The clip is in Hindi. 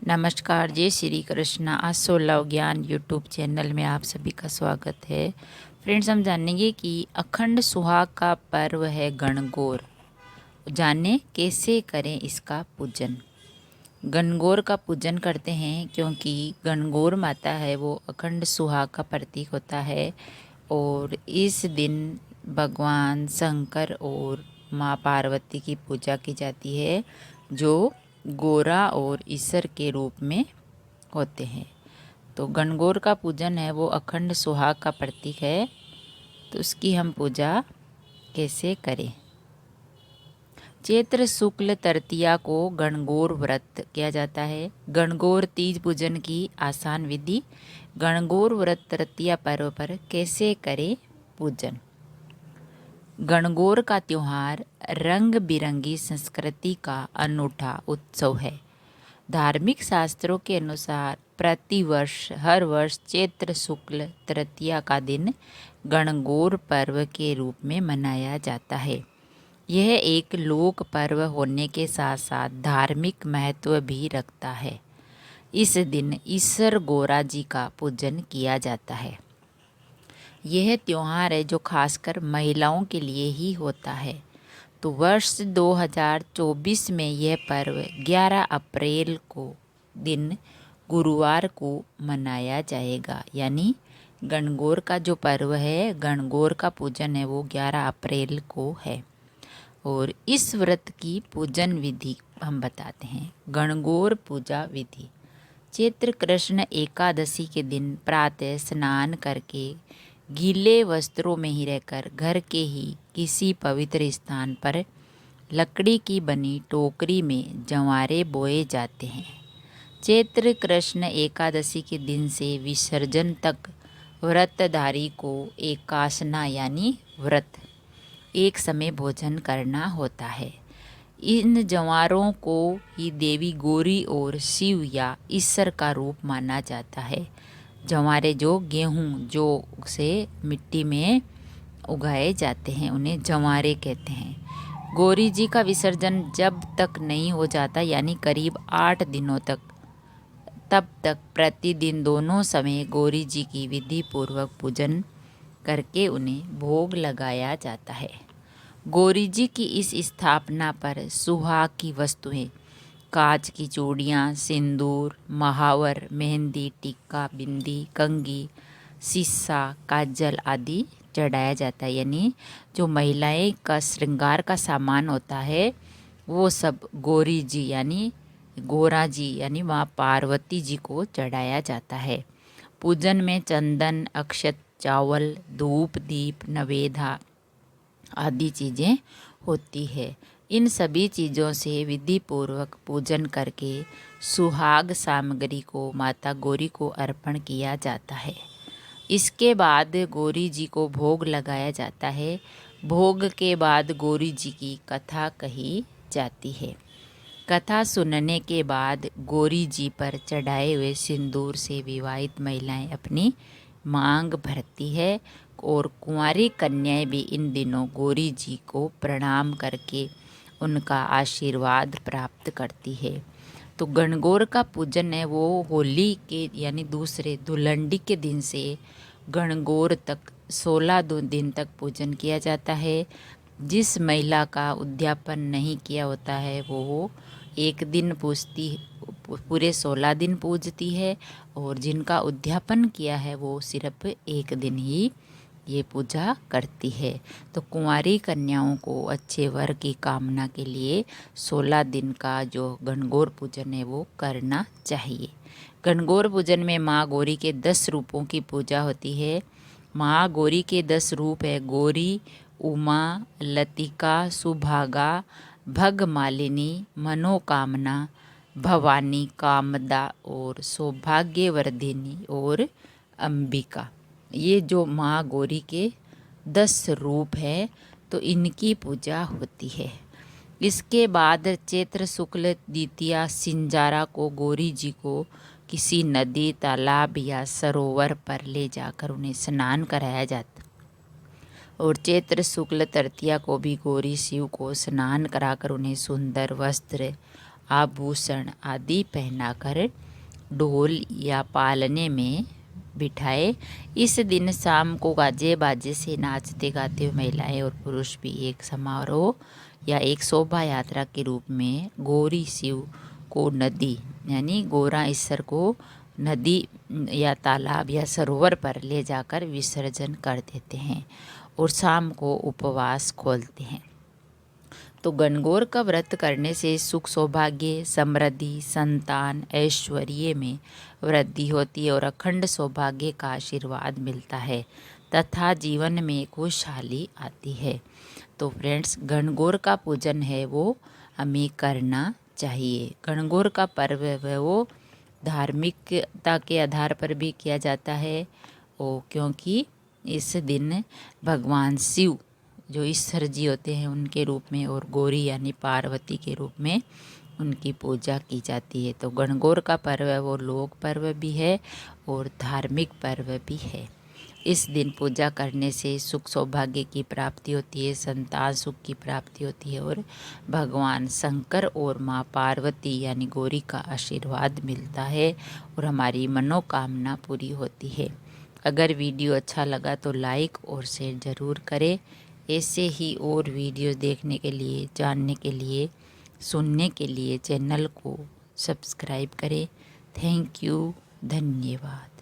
नमस्कार, जय श्री कृष्ण। आज 16 ज्ञान यूट्यूब चैनल में आप सभी का स्वागत है। फ्रेंड्स, हम जानेंगे कि अखंड सुहाग का पर्व है गणगौर। जाने कैसे करें इसका पूजन। गणगौर का पूजन करते हैं क्योंकि गणगौर माता है वो अखंड सुहाग का प्रतीक होता है और इस दिन भगवान शंकर और माँ पार्वती की पूजा की जाती है जो गोरा और ईश्वर के रूप में होते हैं। तो गणगौर का पूजन है वो अखंड सुहाग का प्रतीक है। तो उसकी हम पूजा कैसे करें। चैत्र शुक्ल तृतीया को गणगौर व्रत किया जाता है। गणगौर तीज पूजन की आसान विधि। गणगौर व्रत तृतीया पर्व पर कैसे करें पूजन। गणगौर का त्योहार रंग बिरंगी संस्कृति का अनूठा उत्सव है। धार्मिक शास्त्रों के अनुसार प्रतिवर्ष हर वर्ष चैत्र शुक्ल तृतीया का दिन गणगौर पर्व के रूप में मनाया जाता है। यह एक लोक पर्व होने के साथ साथ धार्मिक महत्व भी रखता है। इस दिन ईश्वर गोरा जी का पूजन किया जाता है। यह त्योहार है जो खासकर महिलाओं के लिए ही होता है। तो वर्ष 2024 में यह पर्व 11 अप्रैल को दिन गुरुवार को मनाया जाएगा। यानी गणगौर का जो पर्व है, गणगौर का पूजन है वो 11 अप्रैल को है। और इस व्रत की पूजन विधि हम बताते हैं। गणगौर पूजा विधि। चैत्र कृष्ण एकादशी के दिन प्रातः स्नान करके गीले वस्त्रों में ही रहकर घर के ही किसी पवित्र स्थान पर लकड़ी की बनी टोकरी में जंवारे बोए जाते हैं। चैत्र कृष्ण एकादशी के दिन से विसर्जन तक व्रतधारी को एकासना यानी व्रत एक समय भोजन करना होता है। इन जंवारों को ही देवी गौरी और शिव या ईश्वर का रूप माना जाता है। जंवारे जो गेहूँ जो से मिट्टी में उगाए जाते हैं उन्हें जंवारे कहते हैं। गौरी जी का विसर्जन जब तक नहीं हो जाता यानी करीब 8 दिनों तक, तब तक प्रतिदिन दोनों समय गौरी जी की विधि पूर्वक पूजन करके उन्हें भोग लगाया जाता है। गौरी जी की इस स्थापना पर सुहाग की वस्तुएं, कांच की चूड़ियाँ, सिंदूर, महावर, मेहंदी, टीका, बिंदी, कंघी, शीशा, काजल आदि चढ़ाया जाता है। यानी जो महिलाएं का श्रृंगार का सामान होता है वो सब गौरी जी यानी गोरा जी यानी माँ पार्वती जी को चढ़ाया जाता है। पूजन में चंदन, अक्षत, चावल, धूप, दीप, नवेदा आदि चीज़ें होती है। इन सभी चीज़ों से विधि पूर्वक पूजन करके सुहाग सामग्री को माता गौरी को अर्पण किया जाता है। इसके बाद गौरी जी को भोग लगाया जाता है। भोग के बाद गौरी जी की कथा कही जाती है। कथा सुनने के बाद गौरी जी पर चढ़ाए हुए सिंदूर से विवाहित महिलाएं अपनी मांग भरती है और कुंवारी कन्याएं भी इन दिनों गौरी जी को प्रणाम करके उनका आशीर्वाद प्राप्त करती है। तो गणगौर का पूजन है वो होली के यानी दूसरे धुलंडी के दिन से गणगौर तक 16 दिन तक पूजन किया जाता है। जिस महिला का उद्यापन नहीं किया होता है वो एक दिन पूजती, पूरे 16 दिन पूजती है और जिनका उद्यापन किया है वो सिर्फ एक दिन ही ये पूजा करती है। तो कुंवारी कन्याओं को अच्छे वर की कामना के लिए 16 दिन का जो गणगौर पूजन है वो करना चाहिए। गणगौर पूजन में माँ गौरी के 10 रूपों की पूजा होती है। माँ गौरी के 10 रूप है गौरी, उमा, लतिका, सुभागा, भगमालिनी, मनोकामना, भवानी, कामदा और सौभाग्यवर्धिनी और अंबिका। ये जो माँ गौरी के 10 रूप है तो इनकी पूजा होती है। इसके बाद चैत्र शुक्ल द्वितीया सिंजारा को गौरी जी को किसी नदी, तालाब या सरोवर पर ले जाकर उन्हें स्नान कराया जाता और चैत्र शुक्ल तृतीया को भी गौरी शिव को स्नान कराकर उन्हें सुंदर वस्त्र आभूषण आदि पहनाकर ढोल या पालने में बिठाए। इस दिन शाम को गाजे बाजे से नाचते गाते हुए महिलाएं और पुरुष भी एक समारोह या एक शोभा यात्रा के रूप में गौरी शिव को नदी यानी गौरा ईश्वर को नदी या तालाब या सरोवर पर ले जाकर विसर्जन कर देते हैं और शाम को उपवास खोलते हैं। तो गणगौर का व्रत करने से सुख सौभाग्य समृद्धि संतान ऐश्वर्य में वृद्धि होती है और अखंड सौभाग्य का आशीर्वाद मिलता है तथा जीवन में खुशहाली आती है। तो फ्रेंड्स, गणगौर का पूजन है वो हमें करना चाहिए। गणगौर का पर्व है वो धार्मिकता के आधार पर भी किया जाता है और क्योंकि इस दिन भगवान शिव जो ईश्वर जी होते हैं उनके रूप में और गौरी यानी पार्वती के रूप में उनकी पूजा की जाती है। तो गणगौर का पर्व वो लोक पर्व भी है और धार्मिक पर्व भी है। इस दिन पूजा करने से सुख सौभाग्य की प्राप्ति होती है, संतान सुख की प्राप्ति होती है और भगवान शंकर और माँ पार्वती यानी गौरी का आशीर्वाद मिलता है और हमारी मनोकामना पूरी होती है। अगर वीडियो अच्छा लगा तो लाइक और शेयर ज़रूर करें। ऐसे ही और वीडियो देखने के लिए, जानने के लिए, सुनने के लिए चैनल को सब्सक्राइब करें। थैंक यू, धन्यवाद।